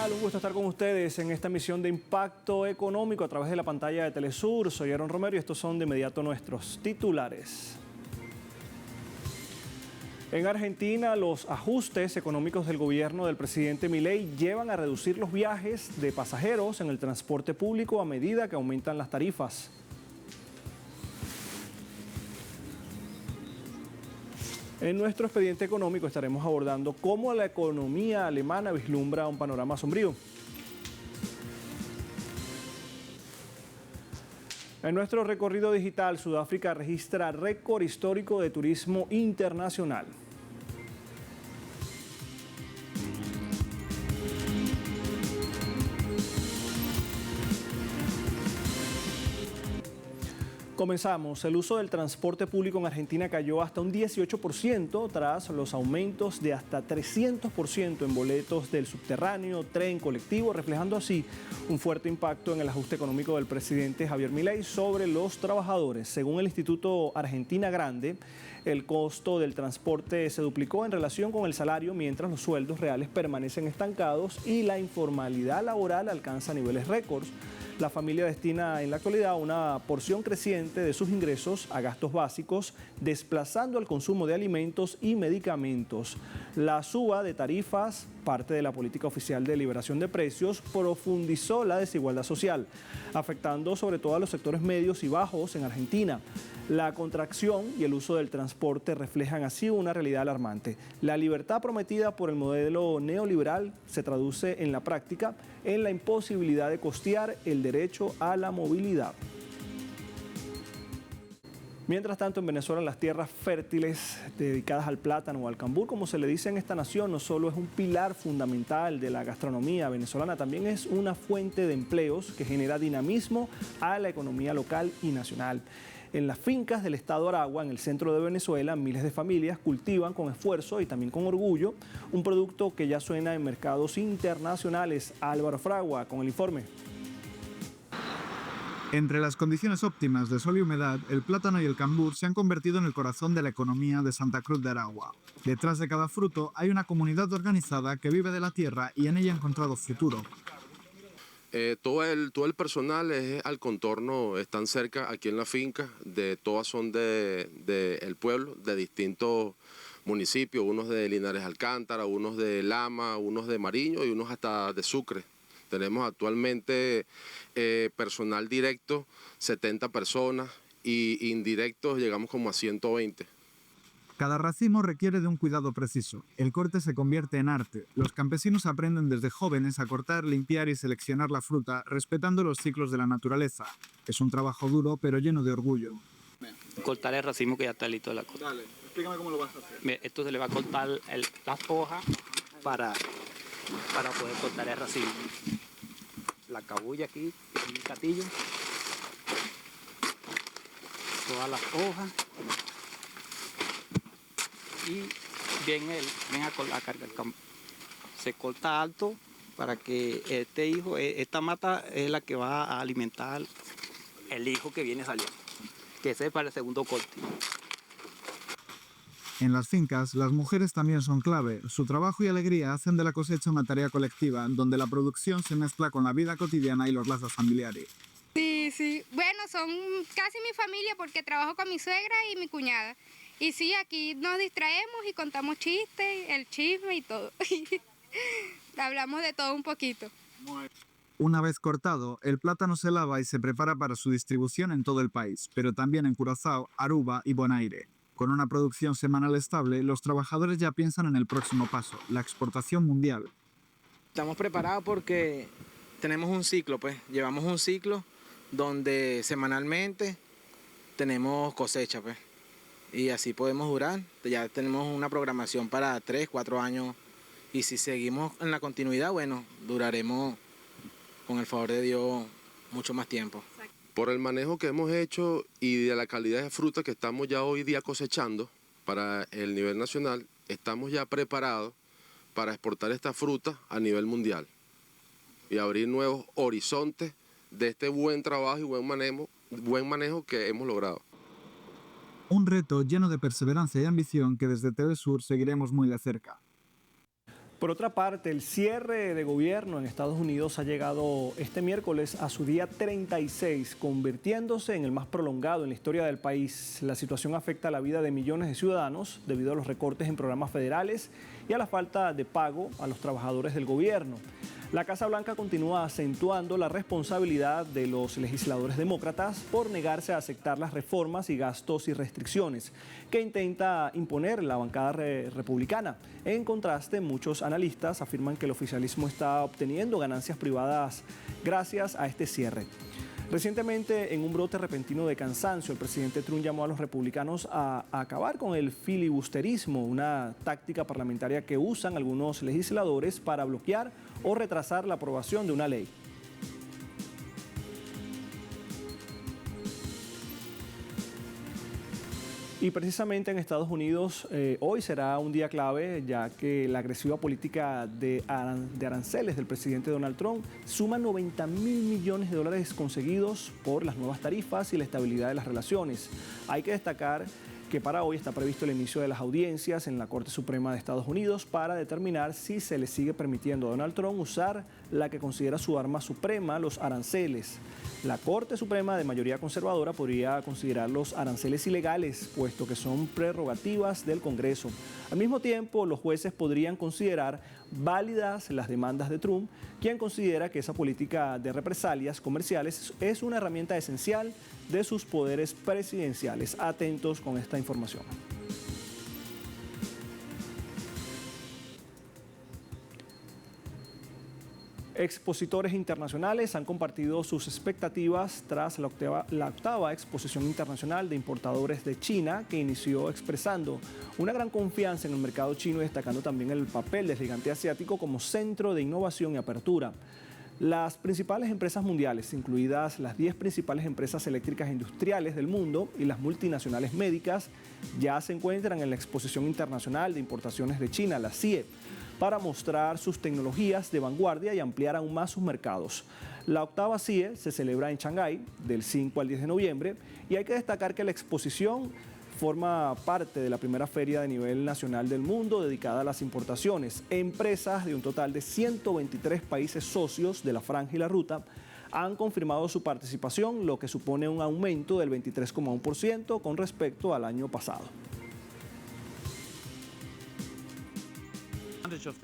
tal? Un gusto estar con ustedes en esta misión de Impacto Económico a través de la pantalla de Telesur. Soy Aaron Romero y estos son de inmediato nuestros titulares. En Argentina, los ajustes económicos del gobierno del presidente Milei llevan a reducir los viajes de pasajeros en el transporte público a medida que aumentan las tarifas. En nuestro expediente económico estaremos abordando cómo la economía alemana vislumbra un panorama sombrío. En nuestro recorrido digital, Sudáfrica registra récord histórico de turismo internacional. Comenzamos. El uso del transporte público en Argentina cayó hasta un 18% tras los aumentos de hasta 300% en boletos del subterráneo, tren, colectivo, reflejando así un fuerte impacto en el ajuste económico del presidente Javier Milei sobre los trabajadores. Según el Instituto Argentina Grande, el costo del transporte se duplicó en relación con el salario, mientras los sueldos reales permanecen estancados y la informalidad laboral alcanza niveles récords. La familia destina en la actualidad una porción creciente de sus ingresos a gastos básicos, desplazando el consumo de alimentos y medicamentos. La suba de tarifas, parte de la política oficial de liberación de precios, profundizó la desigualdad social, afectando sobre todo a los sectores medios y bajos en Argentina. La contracción y el uso del transporte reflejan así una realidad alarmante. La libertad prometida por el modelo neoliberal se traduce en la práctica en la imposibilidad de costear el derecho a la movilidad. Mientras tanto, en Venezuela, las tierras fértiles dedicadas al plátano o al cambur, como se le dice en esta nación, no solo es un pilar fundamental de la gastronomía venezolana, también es una fuente de empleos que genera dinamismo a la economía local y nacional. En las fincas del estado Aragua, en el centro de Venezuela, miles de familias cultivan con esfuerzo y también con orgullo un producto que ya suena en mercados internacionales. Álvaro Fragua con el informe. Entre las condiciones óptimas de sol y humedad, el plátano y el cambur se han convertido en el corazón de la economía de Santa Cruz de Aragua. Detrás de cada fruto hay una comunidad organizada que vive de la tierra y en ella ha encontrado futuro. Todo el personal es al contorno, están cerca aquí en la finca, todas son del pueblo, de distintos municipios, unos de Linares Alcántara, unos de Lama, unos de Mariño y unos hasta de Sucre. Tenemos actualmente personal directo, 70 personas, y indirectos llegamos como a 120. Cada racimo requiere de un cuidado preciso. El corte se convierte en arte. Los campesinos aprenden desde jóvenes a cortar, limpiar y seleccionar la fruta, respetando los ciclos de la naturaleza. Es un trabajo duro, pero lleno de orgullo. Cortar el racimo que ya está listo de la cosa. Dale, explícame cómo lo vas a hacer. Esto se le va a cortar las hojas para poder cortar el racimo. La cabulla aquí, el catillo. Todas las hojas. Y viene a cargar el campo. Se corta alto para que esta mata es la que va a alimentar el hijo que viene saliendo, que ese es para el segundo corte. En las fincas, las mujeres también son clave. Su trabajo y alegría hacen de la cosecha una tarea colectiva, donde la producción se mezcla con la vida cotidiana y los lazos familiares. Sí. Bueno, son casi mi familia porque trabajo con mi suegra y mi cuñada. Y sí, aquí nos distraemos y contamos chistes, el chisme y todo. Hablamos de todo un poquito. Una vez cortado, el plátano se lava y se prepara para su distribución en todo el país, pero también en Curazao, Aruba y Bonaire. Con una producción semanal estable, los trabajadores ya piensan en el próximo paso, la exportación mundial. Estamos preparados porque tenemos un ciclo, llevamos un ciclo donde semanalmente tenemos cosecha, y así podemos durar. Ya tenemos una programación para 3, 4 años y si seguimos en la continuidad, bueno, duraremos con el favor de Dios mucho más tiempo. Por el manejo que hemos hecho y de la calidad de fruta que estamos ya hoy día cosechando para el nivel nacional, estamos ya preparados para exportar esta fruta a nivel mundial y abrir nuevos horizontes de este buen trabajo y buen manejo que hemos logrado. Un reto lleno de perseverancia y ambición que desde Telesur seguiremos muy de cerca. Por otra parte, el cierre de gobierno en Estados Unidos ha llegado este miércoles a su día 36, convirtiéndose en el más prolongado en la historia del país. La situación afecta la vida de millones de ciudadanos debido a los recortes en programas federales y a la falta de pago a los trabajadores del gobierno. La Casa Blanca continúa acentuando la responsabilidad de los legisladores demócratas por negarse a aceptar las reformas y gastos y restricciones que intenta imponer la bancada republicana. En contraste, muchos analistas afirman que el oficialismo está obteniendo ganancias privadas gracias a este cierre. Recientemente, en un brote repentino de cansancio, el presidente Trump llamó a los republicanos a acabar con el filibusterismo, una táctica parlamentaria que usan algunos legisladores para bloquear o retrasar la aprobación de una ley. Y precisamente en Estados Unidos hoy será un día clave, ya que la agresiva política de aranceles del presidente Donald Trump suma 90.000 millones de dólares conseguidos por las nuevas tarifas y la estabilidad de las relaciones. Hay que destacar que para hoy está previsto el inicio de las audiencias en la Corte Suprema de Estados Unidos para determinar si se le sigue permitiendo a Donald Trump usar la que considera su arma suprema, los aranceles. La Corte Suprema de mayoría conservadora podría considerar los aranceles ilegales, puesto que son prerrogativas del Congreso. Al mismo tiempo, los jueces podrían considerar válidas las demandas de Trump, quien considera que esa política de represalias comerciales es una herramienta esencial de sus poderes presidenciales. Atentos con esta información. Expositores internacionales han compartido sus expectativas tras la octava exposición internacional de importadores de China, que inició expresando una gran confianza en el mercado chino y destacando también el papel del gigante asiático como centro de innovación y apertura. Las principales empresas mundiales, incluidas las 10 principales empresas eléctricas industriales del mundo y las multinacionales médicas, ya se encuentran en la Exposición Internacional de Importaciones de China, la CIE, para mostrar sus tecnologías de vanguardia y ampliar aún más sus mercados. La octava CIE se celebra en Shanghái del 5 al 10 de noviembre y hay que destacar que la exposición forma parte de la primera feria de nivel nacional del mundo dedicada a las importaciones. Empresas de un total de 123 países socios de la Franja y la Ruta han confirmado su participación, lo que supone un aumento del 23,1% con respecto al año pasado.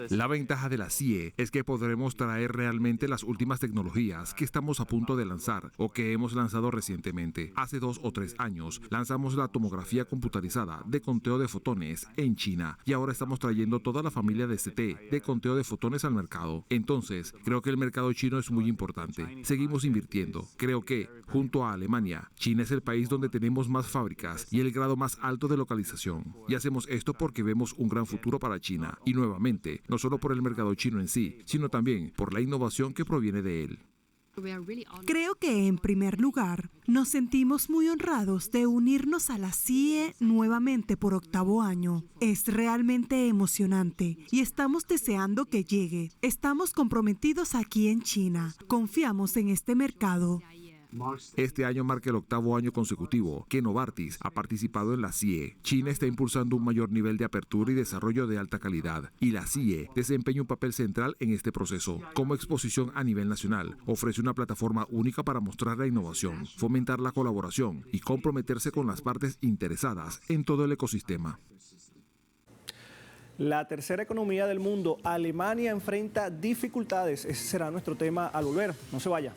La ventaja de la CIE es que podremos traer realmente las últimas tecnologías que estamos a punto de lanzar o que hemos lanzado recientemente. Hace 2 o 3 años lanzamos la tomografía computarizada de conteo de fotones en China y ahora estamos trayendo toda la familia de CT de conteo de fotones al mercado. Entonces, creo que el mercado chino es muy importante. Seguimos invirtiendo. Creo que, junto a Alemania, China es el país donde tenemos más fábricas y el grado más alto de localización. Y hacemos esto porque vemos un gran futuro para China y nuevamente, no solo por el mercado chino en sí, sino también por la innovación que proviene de él. Creo que, en primer lugar, nos sentimos muy honrados de unirnos a la CIE nuevamente por 8º año. Es realmente emocionante y estamos deseando que llegue. Estamos comprometidos aquí en China. Confiamos en este mercado. Este año marca el 8º año consecutivo que Novartis ha participado en la CIE. China está impulsando un mayor nivel de apertura y desarrollo de alta calidad, y la CIE desempeña un papel central en este proceso. Como exposición a nivel nacional, ofrece una plataforma única para mostrar la innovación, fomentar la colaboración y comprometerse con las partes interesadas en todo el ecosistema. La tercera economía del mundo, Alemania, enfrenta dificultades. Ese será nuestro tema al volver. No se vaya.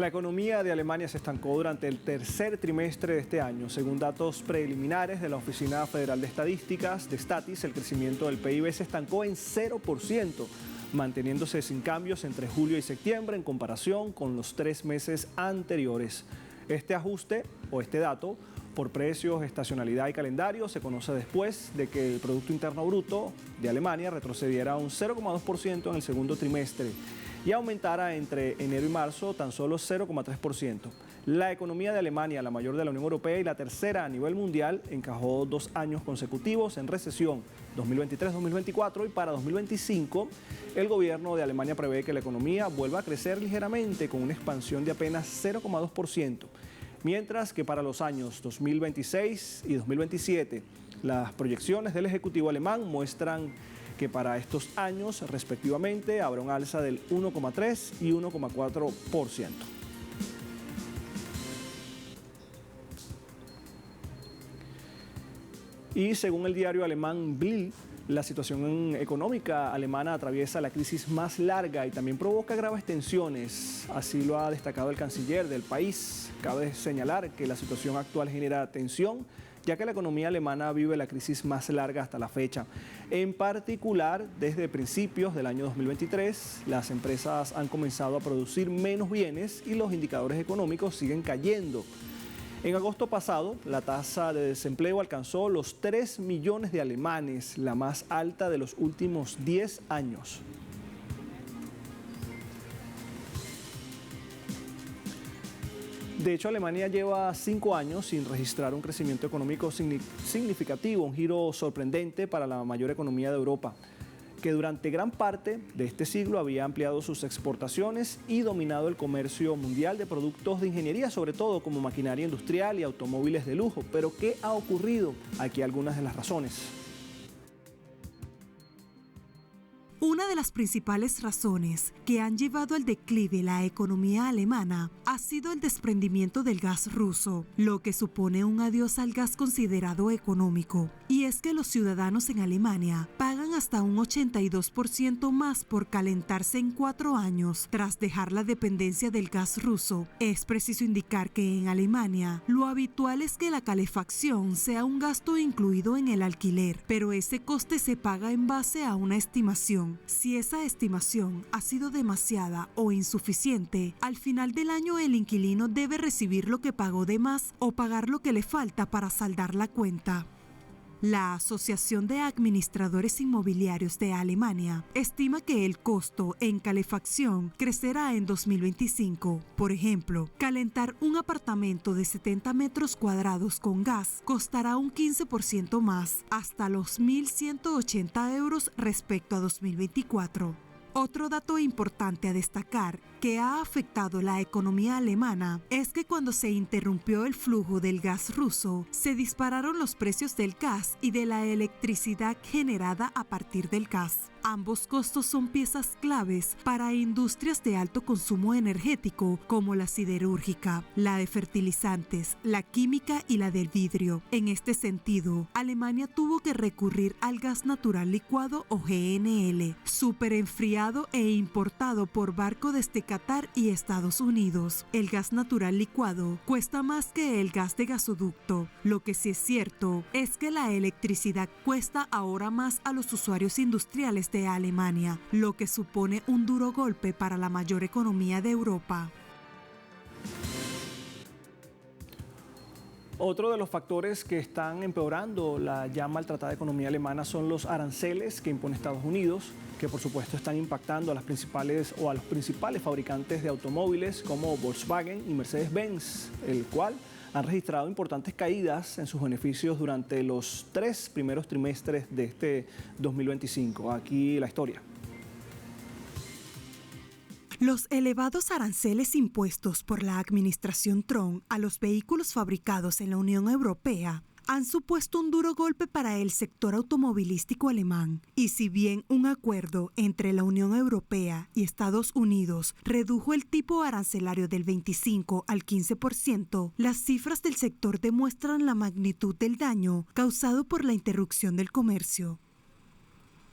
La economía de Alemania se estancó durante el tercer trimestre de este año. Según datos preliminares de la Oficina Federal de Estadísticas, de Statis, el crecimiento del PIB se estancó en 0%, manteniéndose sin cambios entre julio y septiembre en comparación con los 3 meses anteriores. Este ajuste o este dato por precios, estacionalidad y calendario se conoce después de que el Producto Interno Bruto de Alemania retrocediera un 0,2% en el segundo trimestre y aumentara entre enero y marzo tan solo 0,3%. La economía de Alemania, la mayor de la Unión Europea y la tercera a nivel mundial, encajó 2 años consecutivos en recesión, 2023-2024, y para 2025 el gobierno de Alemania prevé que la economía vuelva a crecer ligeramente con una expansión de apenas 0,2%, mientras que para los años 2026 y 2027 las proyecciones del Ejecutivo alemán muestran que para estos años, respectivamente, habrá un alza del 1,3 y 1,4%. Y según el diario alemán Bild, la situación económica alemana atraviesa la crisis más larga y también provoca graves tensiones. Así lo ha destacado el canciller del país. Cabe señalar que la situación actual genera tensión, ya que la economía alemana vive la crisis más larga hasta la fecha. En particular, desde principios del año 2023, las empresas han comenzado a producir menos bienes y los indicadores económicos siguen cayendo. En agosto pasado, la tasa de desempleo alcanzó los 3 millones de alemanes, la más alta de los últimos 10 años. De hecho, Alemania lleva 5 años sin registrar un crecimiento económico significativo, un giro sorprendente para la mayor economía de Europa, que durante gran parte de este siglo había ampliado sus exportaciones y dominado el comercio mundial de productos de ingeniería, sobre todo como maquinaria industrial y automóviles de lujo. Pero ¿qué ha ocurrido? Aquí algunas de las razones. Una de las principales razones que han llevado al declive la economía alemana ha sido el desprendimiento del gas ruso, lo que supone un adiós al gas considerado económico. Y es que los ciudadanos en Alemania pagan hasta un 82% más por calentarse en 4 años tras dejar la dependencia del gas ruso. Es preciso indicar que en Alemania lo habitual es que la calefacción sea un gasto incluido en el alquiler, pero ese coste se paga en base a una estimación. Si esa estimación ha sido demasiada o insuficiente, al final del año el inquilino debe recibir lo que pagó de más o pagar lo que le falta para saldar la cuenta. La Asociación de Administradores Inmobiliarios de Alemania estima que el costo en calefacción crecerá en 2025. Por ejemplo, calentar un apartamento de 70 metros cuadrados con gas costará un 15% más, hasta los 1.180 euros respecto a 2024. Otro dato importante a destacar que ha afectado la economía alemana es que cuando se interrumpió el flujo del gas ruso, se dispararon los precios del gas y de la electricidad generada a partir del gas. Ambos costos son piezas claves para industrias de alto consumo energético como la siderúrgica, la de fertilizantes, la química y la del vidrio. En este sentido, Alemania tuvo que recurrir al gas natural licuado o GNL, superenfriado e importado por barco desde Qatar y Estados Unidos. El gas natural licuado cuesta más que el gas de gasoducto. Lo que sí es cierto es que la electricidad cuesta ahora más a los usuarios industriales de Alemania, lo que supone un duro golpe para la mayor economía de Europa. Otro de los factores que están empeorando la ya maltratada economía alemana son los aranceles que impone Estados Unidos, que por supuesto están impactando a las principales o a los principales fabricantes de automóviles como Volkswagen y Mercedes-Benz, el cual han registrado importantes caídas en sus beneficios durante los 3 primeros trimestres de este 2025. Aquí la historia. Los elevados aranceles impuestos por la administración Trump a los vehículos fabricados en la Unión Europea han supuesto un duro golpe para el sector automovilístico alemán. Y si bien un acuerdo entre la Unión Europea y Estados Unidos redujo el tipo arancelario del 25 al 15%, las cifras del sector demuestran la magnitud del daño causado por la interrupción del comercio.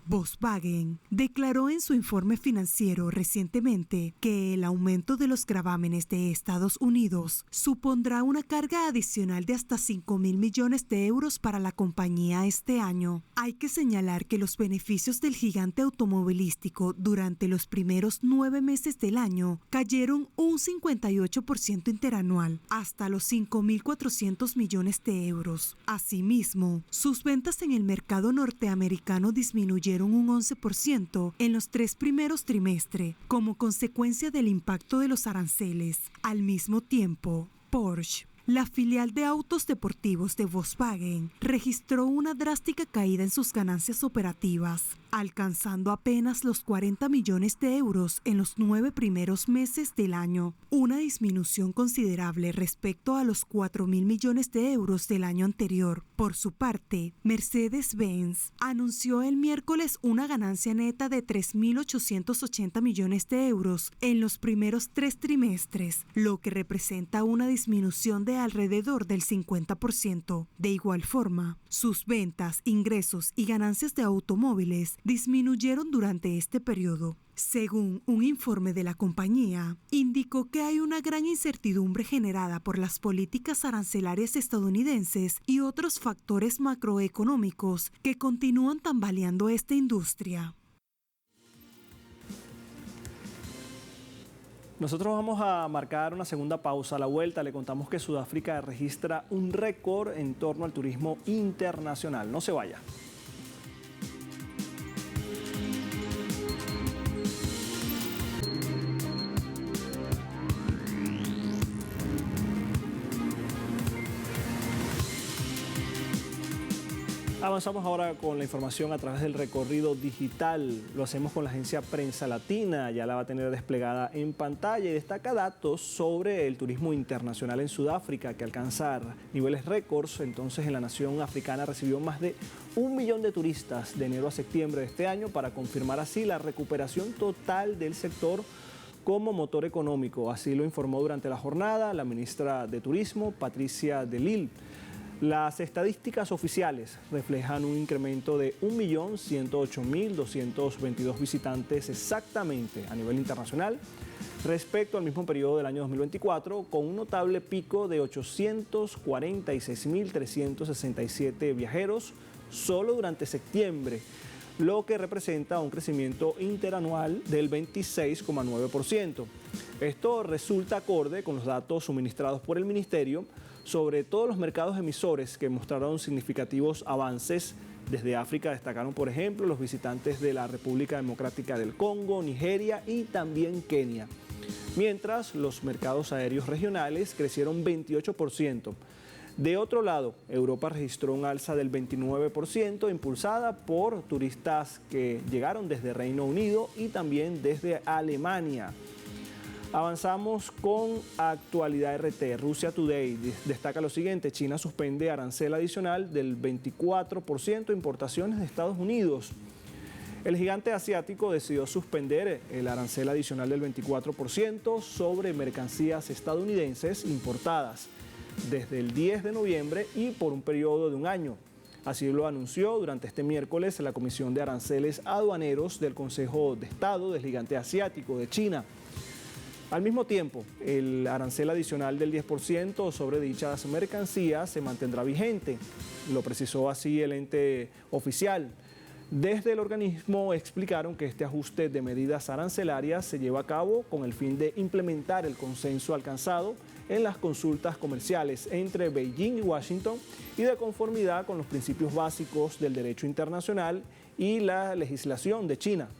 Volkswagen declaró en su informe financiero recientemente que el aumento de los gravámenes de Estados Unidos supondrá una carga adicional de hasta 5.000 millones de euros para la compañía este año. Hay que señalar que los beneficios del gigante automovilístico durante los primeros 9 meses del año cayeron un 58% interanual, hasta los 5.400 millones de euros. Asimismo, sus ventas en el mercado norteamericano disminuyeron un 11% en los 3 primeros trimestres, como consecuencia del impacto de los aranceles. Al mismo tiempo, Porsche, la filial de autos deportivos de Volkswagen, registró una drástica caída en sus ganancias operativas, alcanzando apenas los 40 millones de euros en los 9 primeros meses del año, una disminución considerable respecto a los 4.000 millones de euros del año anterior. Por su parte, Mercedes-Benz anunció el miércoles una ganancia neta de 3.880 millones de euros en los primeros 3 trimestres, lo que representa una disminución de alrededor del 50%. De igual forma, sus ventas, ingresos y ganancias de automóviles disminuyeron durante este periodo. Según un informe de la compañía, indicó que hay una gran incertidumbre generada por las políticas arancelarias estadounidenses y otros factores macroeconómicos que continúan tambaleando esta industria. Nosotros vamos a marcar una segunda pausa. A la vuelta le contamos que Sudáfrica registra un récord en torno al turismo internacional. No se vaya. Avanzamos ahora con la información a través del recorrido digital. Lo hacemos con la agencia Prensa Latina, ya la va a tener desplegada en pantalla y destaca datos sobre el turismo internacional en Sudáfrica, que alcanza niveles récords. Entonces, en la nación africana recibió más de 1 millón de turistas de enero a septiembre de este año, para confirmar así la recuperación total del sector como motor económico. Así lo informó durante la jornada la ministra de Turismo, Patricia de Lille. Las estadísticas oficiales reflejan un incremento de 1.108.222 visitantes exactamente a nivel internacional respecto al mismo periodo del año 2024, con un notable pico de 846.367 viajeros solo durante septiembre, lo que representa un crecimiento interanual del 26,9%. Esto resulta acorde con los datos suministrados por el Ministerio sobre todos los mercados emisores, que mostraron significativos avances. Desde África destacaron, por ejemplo, los visitantes de la República Democrática del Congo, Nigeria y también Kenia. Mientras los mercados aéreos regionales crecieron 28%. De otro lado, Europa registró un alza del 29%, impulsada por turistas que llegaron desde Reino Unido y también desde Alemania. Avanzamos con Actualidad RT. Russia Today destaca lo siguiente: China suspende arancel adicional del 24% a importaciones de Estados Unidos. El gigante asiático decidió suspender el arancel adicional del 24% sobre mercancías estadounidenses importadas desde el 10 de noviembre y por un periodo de un año. Así lo anunció durante este miércoles la Comisión de Aranceles Aduaneros del Consejo de Estado del gigante asiático de China. Al mismo tiempo, el arancel adicional del 10% sobre dichas mercancías se mantendrá vigente, lo precisó así el ente oficial. Desde el organismo explicaron que este ajuste de medidas arancelarias se lleva a cabo con el fin de implementar el consenso alcanzado en las consultas comerciales entre Beijing y Washington y de conformidad con los principios básicos del derecho internacional y la legislación de China.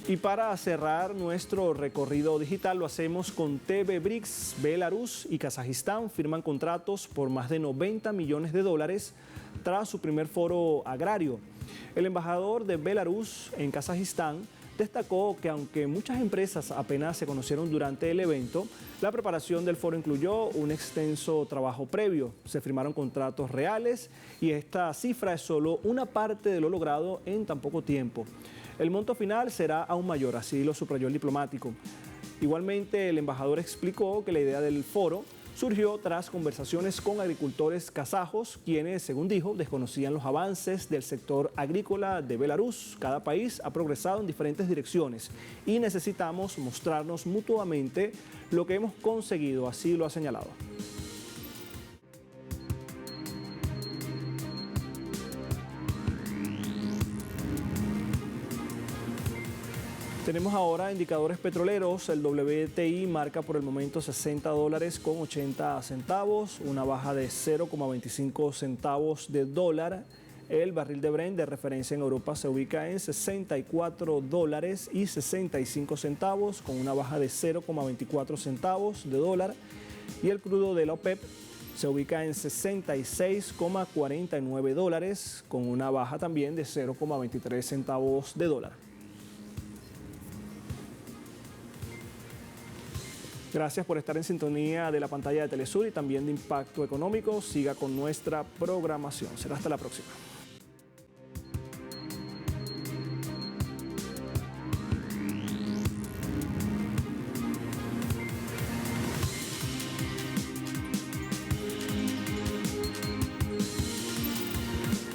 Y para cerrar nuestro recorrido digital lo hacemos con TV BRICS. Belarus y Kazajistán firman contratos por más de 90 millones de dólares tras su primer foro agrario. El embajador de Belarus en Kazajistán destacó que aunque muchas empresas apenas se conocieron durante el evento, la preparación del foro incluyó un extenso trabajo previo. Se firmaron contratos reales y esta cifra es solo una parte de lo logrado en tan poco tiempo. El monto final será aún mayor, así lo subrayó el diplomático. Igualmente, el embajador explicó que la idea del foro surgió tras conversaciones con agricultores kazajos, quienes, según dijo, desconocían los avances del sector agrícola de Belarus. Cada país ha progresado en diferentes direcciones y necesitamos mostrarnos mutuamente lo que hemos conseguido, así lo ha señalado. Tenemos ahora indicadores petroleros. El WTI marca por el momento $60.80, una baja de 0,25 centavos de dólar. El barril de Brent de referencia en Europa se ubica en $64.65, con una baja de 0,24 centavos de dólar. Y el crudo de la OPEP se ubica en $66,49, con una baja también de 0,23 centavos de dólar. Gracias por estar en sintonía de la pantalla de Telesur y también de Impacto Económico. Siga con nuestra programación. Será hasta la próxima.